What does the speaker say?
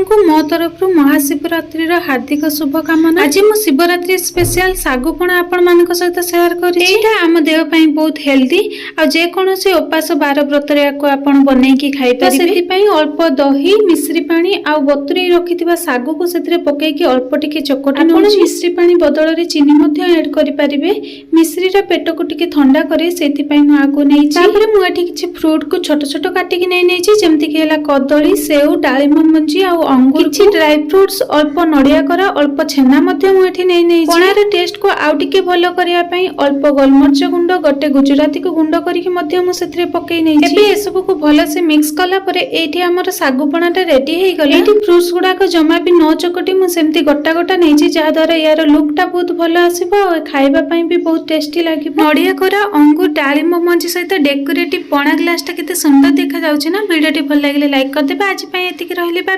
को मो तरफ महाशिवरात्रि हार्दिक शुभकामना। आज मु शिवरात्रि स्पेशल सागुपणा आपण मानक सहित शेयर करी। एटा आम देह पई बहुत हेल्दी आ जे कोनोसी उपास बार व्रत रे को आपण बनै की खाइ परिबे। सेति पई अल्प दही मिश्री पानी आ बतुरै रखिथिबा सागु को सेतिरे पकै की अल्प टिके चकटी आपण मिश्री पानी बदल रे चीनी मध्ये ऐड करि परिबे। मिश्री रा पेट को टिके ठंडा करे सेति पई मु आगु नै छी। तापर मु एठी किछि फ्रूट को छोट छोट काटि की नै छी जेमति कि हला कदली सेव डालिम मंजी आ अंगूर किछि ड्राई फ्रूट्स अल्प नडिया करा अल्प छेना मध्ये मु एठी नै छी। पणार टेस्ट को आउ टिके भलो करिया पई अल्प गोलमरिच गुंड गोटे गुजराती को गुंड करिके मध्ये मु सेतिरे पकै नै छी। एबे एसबु को भलो से मिक्स कला परे एठी हमर सागु पणाटा रेडी हे गला। एठी फ्रूट्स गुडा को जमा भी न चकटी मु सेमति गोटा गोटा नै छी जा द्वारा यार लुकटा बहुत भलो आसीबो आ खाइबा पई भी बहुत टेस्टी लागिबो। नडिया करा अंगूर डालिम मंजी सहित डेकोरेटिव पणा ग्लास टा केते सुंदर देखा जाउछि ना। वीडियो टी भल लागिले लाइक कर देबे। आज पई एतिके रहले।